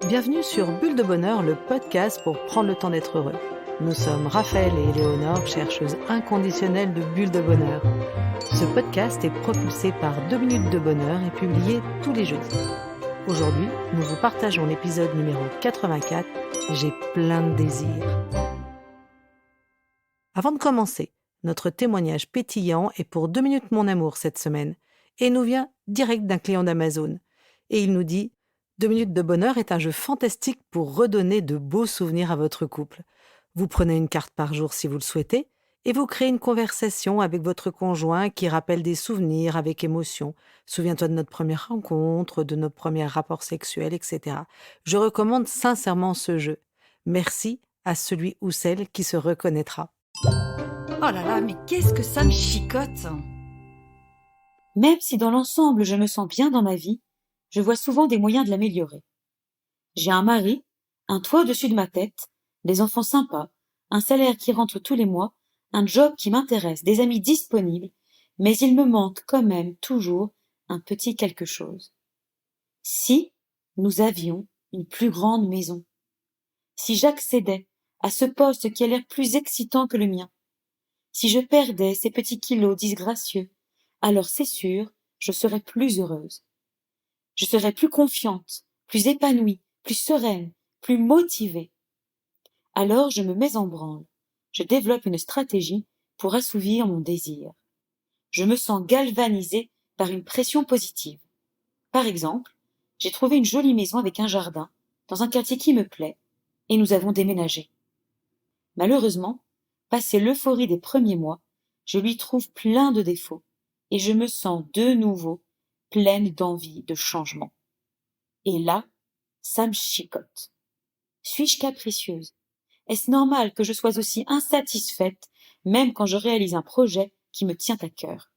Bienvenue sur Bulle de Bonheur, le podcast pour prendre le temps d'être heureux. Nous sommes Raphaël et Éléonore, chercheuses inconditionnelles de Bulle de Bonheur. Ce podcast est propulsé par 2 minutes de bonheur et publié tous les jeudis. Aujourd'hui, nous vous partageons l'épisode numéro 84, J'ai plein de désirs. Avant de commencer, notre témoignage pétillant est pour 2 minutes mon amour cette semaine et nous vient direct d'un client d'Amazon. Et il nous dit « 2 minutes de bonheur est un jeu fantastique pour redonner de beaux souvenirs à votre couple. Vous prenez une carte par jour si vous le souhaitez et vous créez une conversation avec votre conjoint qui rappelle des souvenirs avec émotion. Souviens-toi de notre première rencontre, de nos premiers rapports sexuels, etc. Je recommande sincèrement ce jeu. Merci à celui ou celle qui se reconnaîtra. » Oh là là, mais qu'est-ce que ça me chicote! Même si dans l'ensemble je me sens bien dans ma vie, je vois souvent des moyens de l'améliorer. J'ai un mari, un toit au-dessus de ma tête, des enfants sympas, un salaire qui rentre tous les mois, un job qui m'intéresse, des amis disponibles, mais il me manque quand même toujours un petit quelque chose. Si nous avions une plus grande maison, si j'accédais à ce poste qui a l'air plus excitant que le mien, si je perdais ces petits kilos disgracieux, alors c'est sûr, je serais plus heureuse. Je serais plus confiante, plus épanouie, plus sereine, plus motivée. Alors je me mets en branle. Je développe une stratégie pour assouvir mon désir. Je me sens galvanisée par une pression positive. Par exemple, j'ai trouvé une jolie maison avec un jardin, dans un quartier qui me plaît, et nous avons déménagé. Malheureusement, passé l'euphorie des premiers mois, je lui trouve plein de défauts, et je me sens de nouveau pleine d'envie de changement. Et là, ça me chicote. Suis-je capricieuse? Est-ce normal que je sois aussi insatisfaite, même quand je réalise un projet qui me tient à cœur?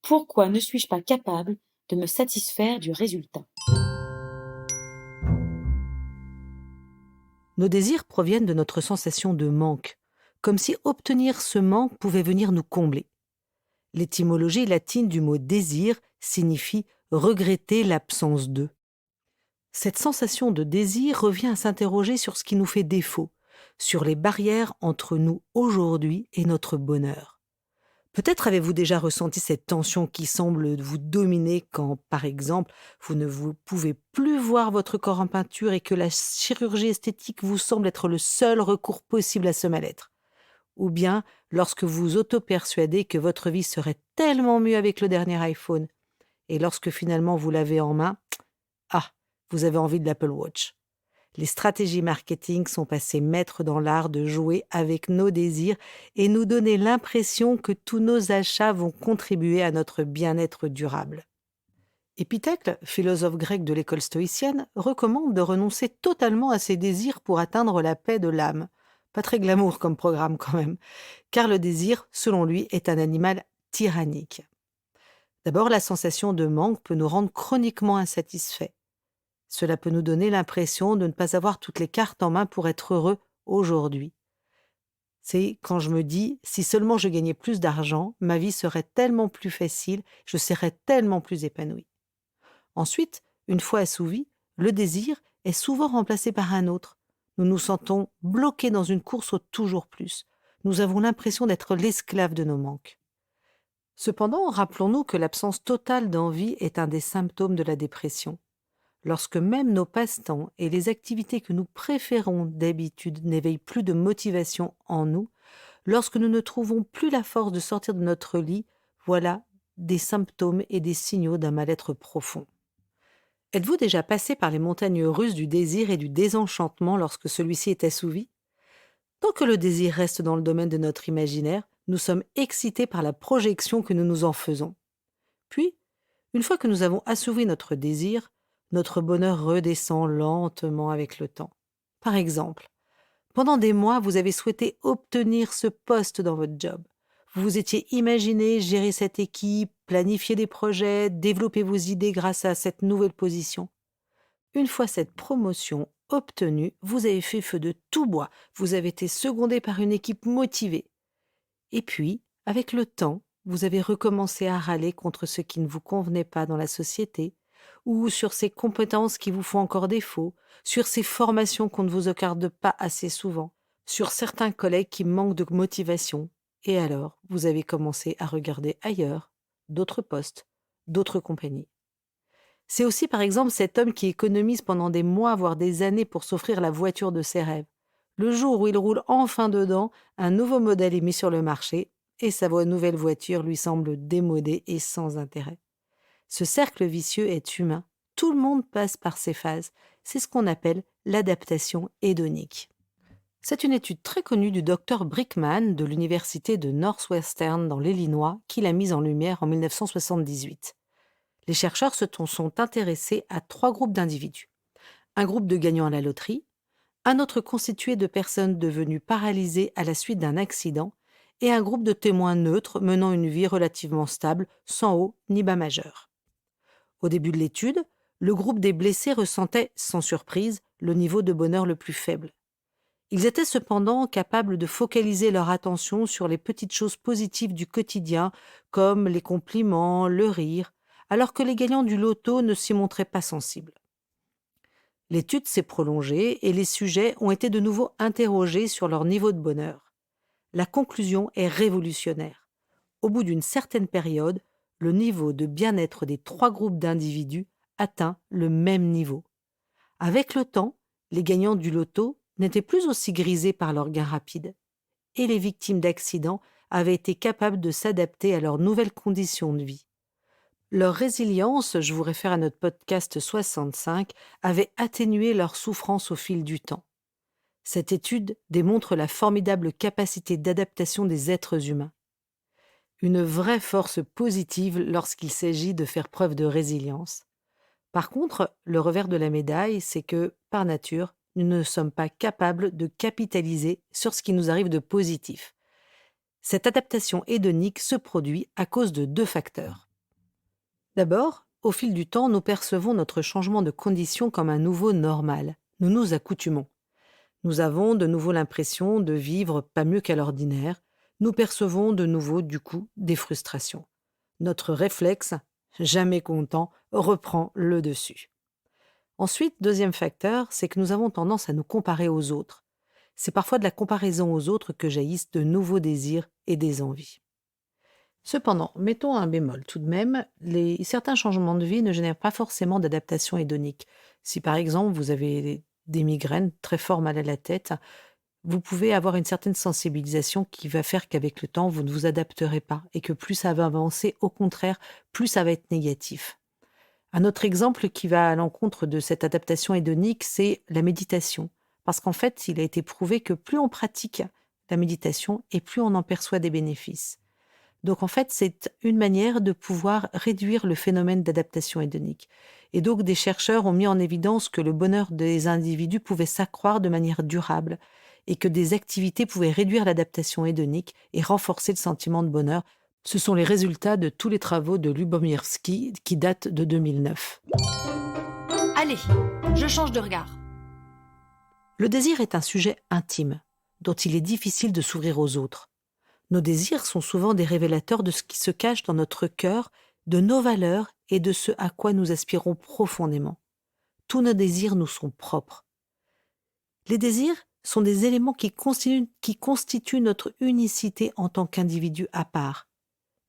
Pourquoi ne suis-je pas capable de me satisfaire du résultat? Nos désirs proviennent de notre sensation de manque, comme si obtenir ce manque pouvait venir nous combler. L'étymologie latine du mot désir signifie regretter l'absence de. Cette sensation de désir revient à s'interroger sur ce qui nous fait défaut, sur les barrières entre nous aujourd'hui et notre bonheur. Peut-être avez-vous déjà ressenti cette tension qui semble vous dominer quand, par exemple, vous ne vous pouvez plus voir votre corps en peinture et que la chirurgie esthétique vous semble être le seul recours possible à ce mal-être. Ou bien lorsque vous auto-persuadez que votre vie serait tellement mieux avec le dernier iPhone. Et lorsque finalement vous l'avez en main, vous avez envie de l'Apple Watch. Les stratégies marketing sont passées maîtres dans l'art de jouer avec nos désirs et nous donner l'impression que tous nos achats vont contribuer à notre bien-être durable. Épithècle, philosophe grec de l'école stoïcienne, recommande de renoncer totalement à ses désirs pour atteindre la paix de l'âme. Pas très glamour comme programme quand même, car le désir, selon lui, est un animal tyrannique. D'abord, la sensation de manque peut nous rendre chroniquement insatisfaits. Cela peut nous donner l'impression de ne pas avoir toutes les cartes en main pour être heureux aujourd'hui. C'est quand je me dis, si seulement je gagnais plus d'argent, ma vie serait tellement plus facile, je serais tellement plus épanouie. Ensuite, une fois assouvi, le désir est souvent remplacé par un autre. Nous nous sentons bloqués dans une course au toujours plus. Nous avons l'impression d'être l'esclave de nos manques. Cependant, rappelons-nous que l'absence totale d'envie est un des symptômes de la dépression. Lorsque même nos passe-temps et les activités que nous préférons d'habitude n'éveillent plus de motivation en nous, lorsque nous ne trouvons plus la force de sortir de notre lit, voilà des symptômes et des signaux d'un mal-être profond. Êtes-vous déjà passé par les montagnes russes du désir et du désenchantement lorsque celui-ci est assouvi? Tant que le désir reste dans le domaine de notre imaginaire, nous sommes excités par la projection que nous nous en faisons. Puis, une fois que nous avons assouvi notre désir, notre bonheur redescend lentement avec le temps. Par exemple, pendant des mois, vous avez souhaité obtenir ce poste dans votre job. Vous vous étiez imaginé gérer cette équipe, planifier des projets, développer vos idées grâce à cette nouvelle position. Une fois cette promotion obtenue, vous avez fait feu de tout bois. Vous avez été secondé par une équipe motivée. Et puis, avec le temps, vous avez recommencé à râler contre ce qui ne vous convenait pas dans la société, ou sur ces compétences qui vous font encore défaut, sur ces formations qu'on ne vous accorde pas assez souvent, sur certains collègues qui manquent de motivation. Et alors, vous avez commencé à regarder ailleurs, d'autres postes, d'autres compagnies. C'est aussi par exemple cet homme qui économise pendant des mois, voire des années pour s'offrir la voiture de ses rêves. Le jour où il roule enfin dedans, un nouveau modèle est mis sur le marché et sa nouvelle voiture lui semble démodée et sans intérêt. Ce cercle vicieux est humain. Tout le monde passe par ces phases. C'est ce qu'on appelle l'adaptation hédonique. C'est une étude très connue du docteur Brickman de l'université de Northwestern dans l'Illinois qui l'a mise en lumière en 1978. Les chercheurs se sont intéressés à 3 groupes d'individus. Un groupe de gagnants à la loterie, un autre constitué de personnes devenues paralysées à la suite d'un accident et un groupe de témoins neutres menant une vie relativement stable, sans haut ni bas majeur. Au début de l'étude, le groupe des blessés ressentait, sans surprise, le niveau de bonheur le plus faible. Ils étaient cependant capables de focaliser leur attention sur les petites choses positives du quotidien, comme les compliments, le rire, alors que les gagnants du loto ne s'y montraient pas sensibles. L'étude s'est prolongée et les sujets ont été de nouveau interrogés sur leur niveau de bonheur. La conclusion est révolutionnaire. Au bout d'une certaine période, le niveau de bien-être des 3 groupes d'individus atteint le même niveau. Avec le temps, les gagnants du loto n'étaient plus aussi grisés par leurs gains rapides. Et les victimes d'accidents avaient été capables de s'adapter à leurs nouvelles conditions de vie. Leur résilience, je vous réfère à notre podcast 65, avait atténué leur souffrance au fil du temps. Cette étude démontre la formidable capacité d'adaptation des êtres humains. Une vraie force positive lorsqu'il s'agit de faire preuve de résilience. Par contre, le revers de la médaille, c'est que, par nature, nous ne sommes pas capables de capitaliser sur ce qui nous arrive de positif. Cette adaptation hédonique se produit à cause de 2 facteurs. D'abord, au fil du temps, nous percevons notre changement de condition comme un nouveau normal. Nous nous accoutumons. Nous avons de nouveau l'impression de vivre pas mieux qu'à l'ordinaire. Nous percevons de nouveau, du coup, des frustrations. Notre réflexe, jamais content, reprend le dessus. Ensuite, deuxième facteur, c'est que nous avons tendance à nous comparer aux autres. C'est parfois de la comparaison aux autres que jaillissent de nouveaux désirs et des envies. Cependant, mettons un bémol tout de même, certains changements de vie ne génèrent pas forcément d'adaptation hédonique. Si par exemple vous avez des migraines, très fort mal à la tête, vous pouvez avoir une certaine sensibilisation qui va faire qu'avec le temps, vous ne vous adapterez pas et que plus ça va avancer, au contraire, plus ça va être négatif. Un autre exemple qui va à l'encontre de cette adaptation hédonique, c'est la méditation. Parce qu'en fait, il a été prouvé que plus on pratique la méditation et plus on en perçoit des bénéfices. Donc en fait, c'est une manière de pouvoir réduire le phénomène d'adaptation hédonique. Et donc des chercheurs ont mis en évidence que le bonheur des individus pouvait s'accroître de manière durable et que des activités pouvaient réduire l'adaptation hédonique et renforcer le sentiment de bonheur. Ce sont les résultats de tous les travaux de Lubomirski qui datent de 2009. Allez, je change de regard. Le désir est un sujet intime, dont il est difficile de s'ouvrir aux autres. Nos désirs sont souvent des révélateurs de ce qui se cache dans notre cœur, de nos valeurs et de ce à quoi nous aspirons profondément. Tous nos désirs nous sont propres. Les désirs sont des éléments qui constituent notre unicité en tant qu'individu à part.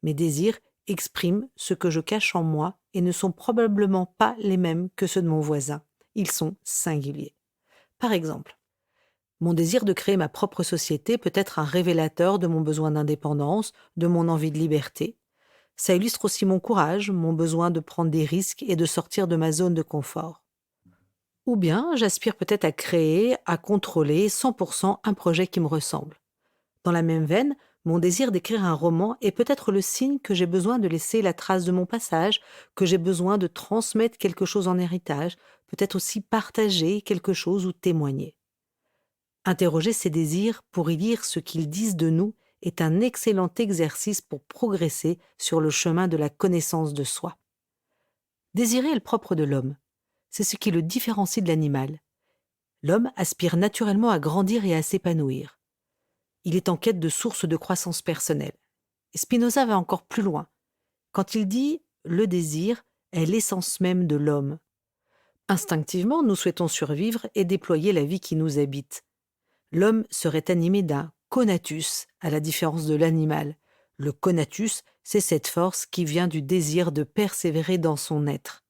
Mes désirs expriment ce que je cache en moi et ne sont probablement pas les mêmes que ceux de mon voisin. Ils sont singuliers. Par exemple, mon désir de créer ma propre société peut être un révélateur de mon besoin d'indépendance, de mon envie de liberté. Ça illustre aussi mon courage, mon besoin de prendre des risques et de sortir de ma zone de confort. Ou bien, j'aspire peut-être à créer, à contrôler 100% un projet qui me ressemble. Dans la même veine, mon désir d'écrire un roman est peut-être le signe que j'ai besoin de laisser la trace de mon passage, que j'ai besoin de transmettre quelque chose en héritage, peut-être aussi partager quelque chose ou témoigner. Interroger ces désirs pour y lire ce qu'ils disent de nous est un excellent exercice pour progresser sur le chemin de la connaissance de soi. Désirer est le propre de l'homme. C'est ce qui le différencie de l'animal. L'homme aspire naturellement à grandir et à s'épanouir. Il est en quête de sources de croissance personnelle. Et Spinoza va encore plus loin. Quand il dit « le désir », est l'essence même de l'homme. Instinctivement, nous souhaitons survivre et déployer la vie qui nous habite. L'homme serait animé d'un conatus, à la différence de l'animal. Le conatus, c'est cette force qui vient du désir de persévérer dans son être.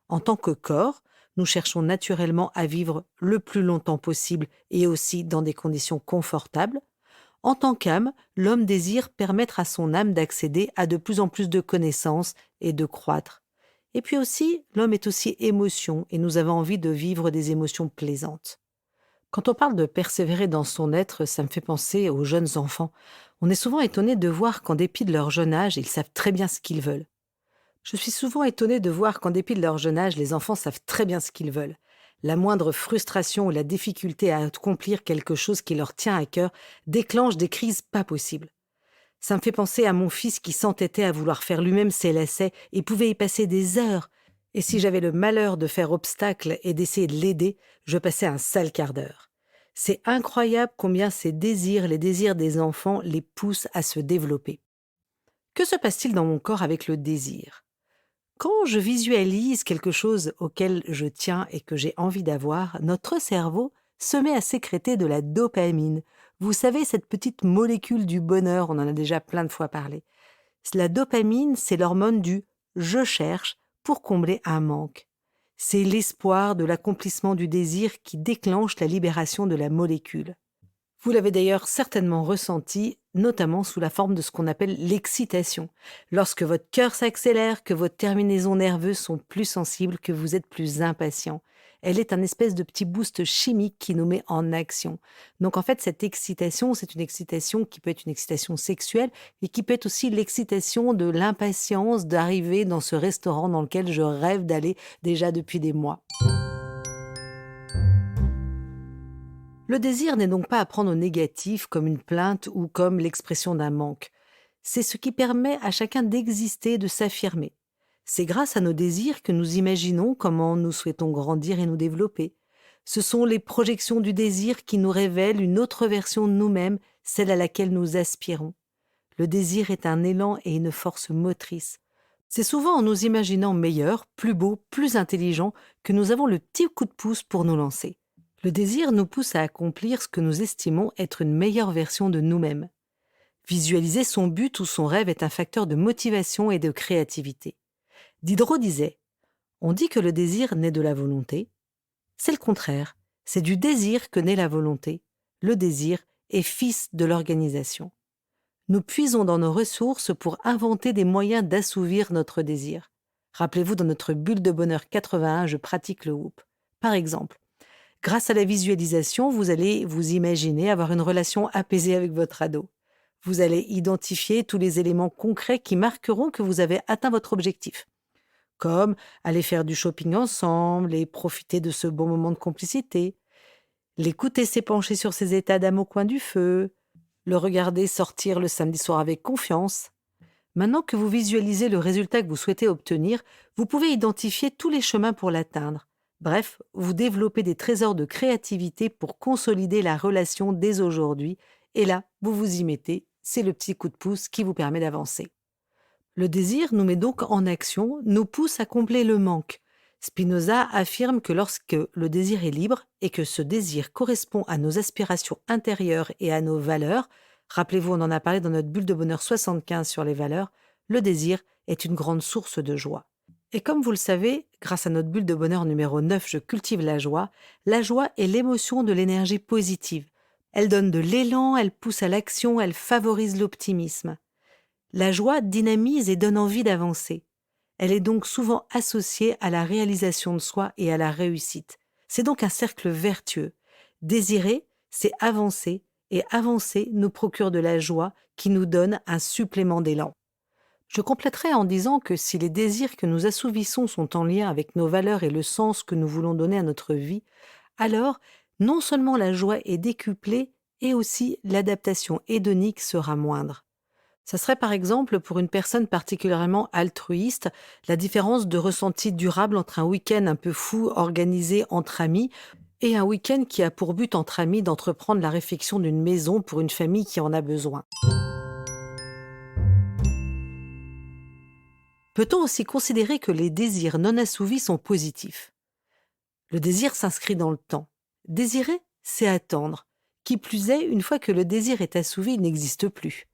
En tant que corps, nous cherchons naturellement à vivre le plus longtemps possible et aussi dans des conditions confortables. En tant qu'âme, l'homme désire permettre à son âme d'accéder à de plus en plus de connaissances et de croître. Et puis aussi, l'homme est aussi émotion et nous avons envie de vivre des émotions plaisantes. Quand on parle de persévérer dans son être, ça me fait penser aux jeunes enfants. On est souvent étonné de voir qu'en dépit de leur jeune âge, ils savent très bien ce qu'ils veulent. Je suis souvent étonné de voir qu'en dépit de leur jeune âge, les enfants savent très bien ce qu'ils veulent. La moindre frustration ou la difficulté à accomplir quelque chose qui leur tient à cœur déclenche des crises pas possibles. Ça me fait penser à mon fils qui s'entêtait à vouloir faire lui-même ses lacets et pouvait y passer des heures. Et si j'avais le malheur de faire obstacle et d'essayer de l'aider, je passais un sale quart d'heure. C'est incroyable combien ces désirs, les désirs des enfants, les poussent à se développer. Que se passe-t-il dans mon corps avec le désir ? Quand je visualise quelque chose auquel je tiens et que j'ai envie d'avoir, notre cerveau se met à sécréter de la dopamine. Vous savez, cette petite molécule du bonheur, on en a déjà plein de fois parlé. La dopamine, c'est l'hormone du « je cherche » pour combler un manque. C'est l'espoir de l'accomplissement du désir qui déclenche la libération de la molécule. Vous l'avez d'ailleurs certainement ressenti, notamment sous la forme de ce qu'on appelle l'excitation. Lorsque votre cœur s'accélère, que vos terminaisons nerveuses sont plus sensibles, que vous êtes plus impatient. Elle est un espèce de petit boost chimique qui nous met en action. Donc en fait, cette excitation, c'est une excitation qui peut être une excitation sexuelle et qui peut être aussi l'excitation de l'impatience d'arriver dans ce restaurant dans lequel je rêve d'aller déjà depuis des mois. Le désir n'est donc pas à prendre au négatif comme une plainte ou comme l'expression d'un manque. C'est ce qui permet à chacun d'exister, de s'affirmer. C'est grâce à nos désirs que nous imaginons comment nous souhaitons grandir et nous développer. Ce sont les projections du désir qui nous révèlent une autre version de nous-mêmes, celle à laquelle nous aspirons. Le désir est un élan et une force motrice. C'est souvent en nous imaginant meilleurs, plus beaux, plus intelligents que nous avons le petit coup de pouce pour nous lancer. Le désir nous pousse à accomplir ce que nous estimons être une meilleure version de nous-mêmes. Visualiser son but ou son rêve est un facteur de motivation et de créativité. Diderot disait « On dit que le désir naît de la volonté. C'est le contraire, c'est du désir que naît la volonté. Le désir est fils de l'organisation. » Nous puisons dans nos ressources pour inventer des moyens d'assouvir notre désir. Rappelez-vous, dans notre bulle de bonheur 81, je pratique le whoop. Par exemple, grâce à la visualisation, vous allez vous imaginer avoir une relation apaisée avec votre ado. Vous allez identifier tous les éléments concrets qui marqueront que vous avez atteint votre objectif, comme aller faire du shopping ensemble et profiter de ce bon moment de complicité, l'écouter s'épancher sur ses états d'âme au coin du feu, le regarder sortir le samedi soir avec confiance. Maintenant que vous visualisez le résultat que vous souhaitez obtenir, vous pouvez identifier tous les chemins pour l'atteindre. Bref, vous développez des trésors de créativité pour consolider la relation dès aujourd'hui. Et là, vous vous y mettez, c'est le petit coup de pouce qui vous permet d'avancer. Le désir nous met donc en action, nous pousse à combler le manque. Spinoza affirme que lorsque le désir est libre et que ce désir correspond à nos aspirations intérieures et à nos valeurs, rappelez-vous, on en a parlé dans notre bulle de bonheur 75 sur les valeurs, le désir est une grande source de joie. Et comme vous le savez, grâce à notre bulle de bonheur numéro 9, je cultive la joie est l'émotion de l'énergie positive. Elle donne de l'élan, elle pousse à l'action, elle favorise l'optimisme. La joie dynamise et donne envie d'avancer. Elle est donc souvent associée à la réalisation de soi et à la réussite. C'est donc un cercle vertueux. Désirer, c'est avancer, et avancer nous procure de la joie qui nous donne un supplément d'élan. Je compléterai en disant que si les désirs que nous assouvissons sont en lien avec nos valeurs et le sens que nous voulons donner à notre vie, alors non seulement la joie est décuplée, et aussi l'adaptation hédonique sera moindre. Ça serait par exemple pour une personne particulièrement altruiste, la différence de ressenti durable entre un week-end un peu fou organisé entre amis et un week-end qui a pour but entre amis d'entreprendre la réfection d'une maison pour une famille qui en a besoin. Peut-on aussi considérer que les désirs non assouvis sont positifs? Le désir s'inscrit dans le temps. Désirer, c'est attendre. Qui plus est, une fois que le désir est assouvi, il n'existe plus.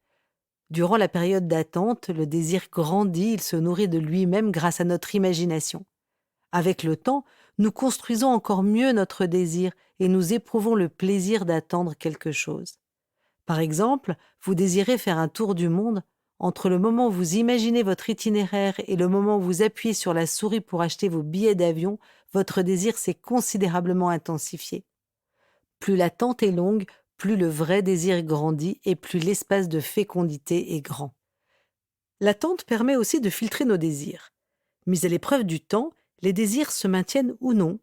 Durant la période d'attente, le désir grandit, il se nourrit de lui-même grâce à notre imagination. Avec le temps, nous construisons encore mieux notre désir et nous éprouvons le plaisir d'attendre quelque chose. Par exemple, vous désirez faire un tour du monde. Entre le moment où vous imaginez votre itinéraire et le moment où vous appuyez sur la souris pour acheter vos billets d'avion, votre désir s'est considérablement intensifié. Plus l'attente est longue, plus le vrai désir grandit et plus l'espace de fécondité est grand. L'attente permet aussi de filtrer nos désirs. Mis à l'épreuve du temps, les désirs se maintiennent ou non.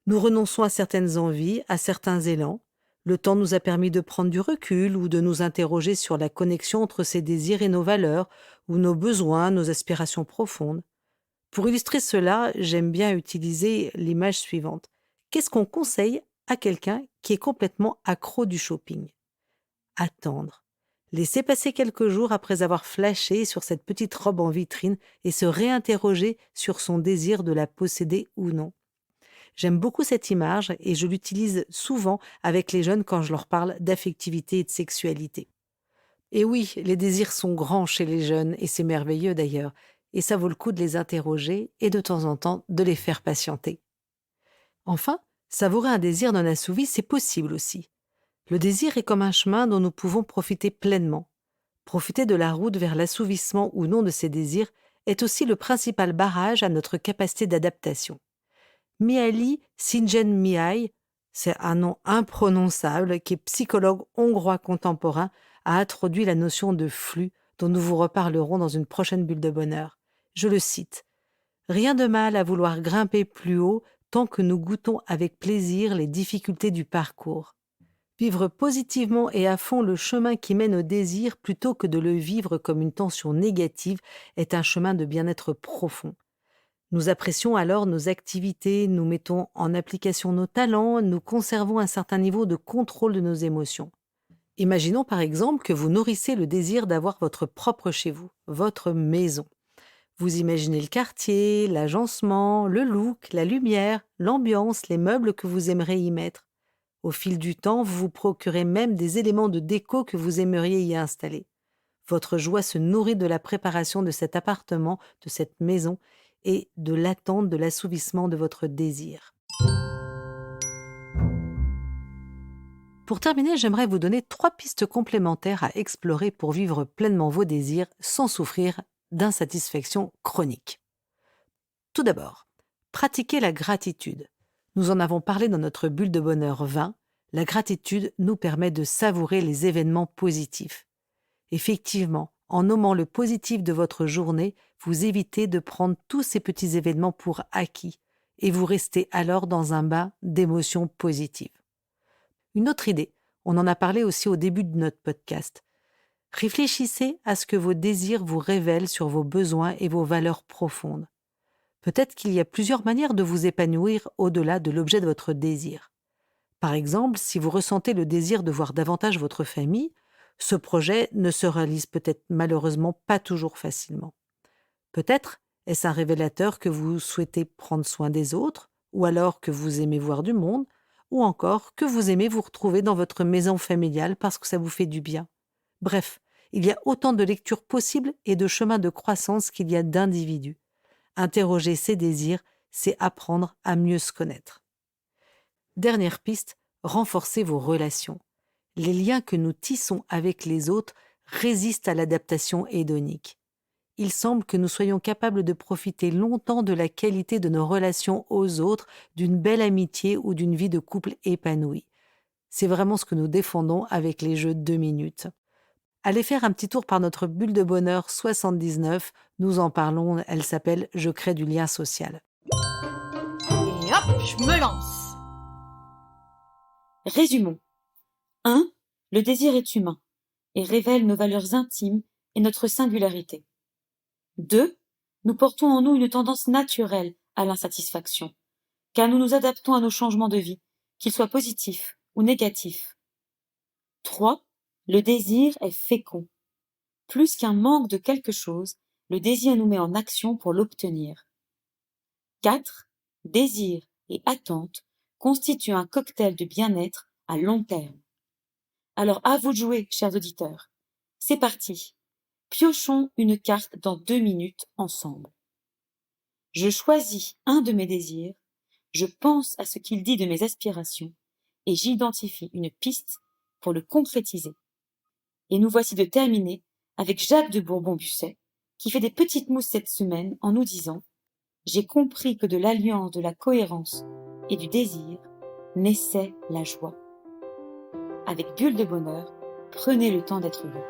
Nous renonçons à certaines envies, à certains élans. Le temps nous a permis de prendre du recul ou de nous interroger sur la connexion entre ces désirs et nos valeurs, ou nos besoins, nos aspirations profondes. Pour illustrer cela, j'aime bien utiliser l'image suivante. Qu'est-ce qu'on conseille à quelqu'un qui est complètement accro du shopping? Attendre. Laisser passer quelques jours après avoir flashé sur cette petite robe en vitrine et se réinterroger sur son désir de la posséder ou non. J'aime beaucoup cette image et je l'utilise souvent avec les jeunes quand je leur parle d'affectivité et de sexualité. Et oui, les désirs sont grands chez les jeunes et c'est merveilleux d'ailleurs, et ça vaut le coup de les interroger et de temps en temps de les faire patienter. Enfin, savourer un désir non assouvi, c'est possible aussi. Le désir est comme un chemin dont nous pouvons profiter pleinement. Profiter de la route vers l'assouvissement ou non de ces désirs est aussi le principal barrage à notre capacité d'adaptation. Mihaly Csikszentmihalyi, c'est un nom imprononçable, qui est psychologue hongrois contemporain, a introduit la notion de flux dont nous vous reparlerons dans une prochaine bulle de bonheur. Je le cite. « Rien de mal à vouloir grimper plus haut tant que nous goûtons avec plaisir les difficultés du parcours. Vivre positivement et à fond le chemin qui mène au désir plutôt que de le vivre comme une tension négative est un chemin de bien-être profond. Nous apprécions alors nos activités, nous mettons en application nos talents, nous conservons un certain niveau de contrôle de nos émotions. Imaginons par exemple que vous nourrissez le désir d'avoir votre propre chez vous, votre maison. Vous imaginez le quartier, l'agencement, le look, la lumière, l'ambiance, les meubles que vous aimeriez y mettre. Au fil du temps, vous vous procurez même des éléments de déco que vous aimeriez y installer. Votre joie se nourrit de la préparation de cet appartement, de cette maison, et de l'attente de l'assouvissement de votre désir. Pour terminer, j'aimerais vous donner 3 pistes complémentaires à explorer pour vivre pleinement vos désirs sans souffrir d'insatisfaction chronique. Tout d'abord, pratiquez la gratitude. Nous en avons parlé dans notre bulle de bonheur 20. La gratitude nous permet de savourer les événements positifs. Effectivement, en nommant le positif de votre journée, vous évitez de prendre tous ces petits événements pour acquis et vous restez alors dans un bain d'émotions positives. Une autre idée, on en a parlé aussi au début de notre podcast. Réfléchissez à ce que vos désirs vous révèlent sur vos besoins et vos valeurs profondes. Peut-être qu'il y a plusieurs manières de vous épanouir au-delà de l'objet de votre désir. Par exemple, si vous ressentez le désir de voir davantage votre famille, ce projet ne se réalise peut-être malheureusement pas toujours facilement. Peut-être est-ce un révélateur que vous souhaitez prendre soin des autres, ou alors que vous aimez voir du monde, ou encore que vous aimez vous retrouver dans votre maison familiale parce que ça vous fait du bien. Bref, il y a autant de lectures possibles et de chemins de croissance qu'il y a d'individus. Interroger ses désirs, c'est apprendre à mieux se connaître. Dernière piste, renforcez vos relations. Les liens que nous tissons avec les autres résistent à l'adaptation hédonique. Il semble que nous soyons capables de profiter longtemps de la qualité de nos relations aux autres, d'une belle amitié ou d'une vie de couple épanouie. C'est vraiment ce que nous défendons avec les jeux 2 minutes. Allez faire un petit tour par notre bulle de bonheur 79, nous en parlons, elle s'appelle « Je crée du lien social ». Et hop, je me lance. Résumons. 1. Le désir est humain et révèle nos valeurs intimes et notre singularité. 2. Nous portons en nous une tendance naturelle à l'insatisfaction, car nous nous adaptons à nos changements de vie, qu'ils soient positifs ou négatifs. 3. Le désir est fécond. Plus qu'un manque de quelque chose, Le désir nous met en action pour l'obtenir. 4. Désir et attente constituent un cocktail de bien-être à long terme. Alors à vous de jouer, chers auditeurs. C'est parti. Piochons une carte dans 2 minutes ensemble. Je choisis un de mes désirs, je pense à ce qu'il dit de mes aspirations et j'identifie une piste pour le concrétiser. Et nous voici de terminer avec Jacques de Bourbon-Busset qui fait des petites mousses cette semaine en nous disant « J'ai compris que de l'alliance de la cohérence et du désir naissait la joie. » Avec Bulle de Bonheur, prenez le temps d'être heureux.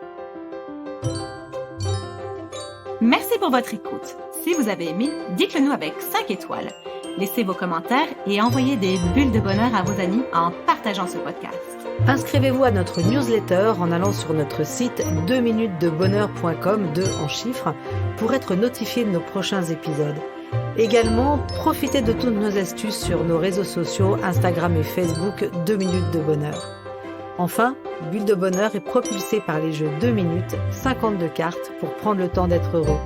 Merci pour votre écoute. Si vous avez aimé, dites-le nous avec 5 étoiles. Laissez vos commentaires et envoyez des bulles de bonheur à vos amis en partageant ce podcast. Inscrivez-vous à notre newsletter en allant sur notre site 2minutesdebonheur.com, 2 en chiffres, pour être notifié de nos prochains épisodes. Également, profitez de toutes nos astuces sur nos réseaux sociaux, Instagram et Facebook, 2 minutes de bonheur. Enfin, Bulle de Bonheur est propulsée par les jeux 2 minutes, 52 cartes pour prendre le temps d'être heureux.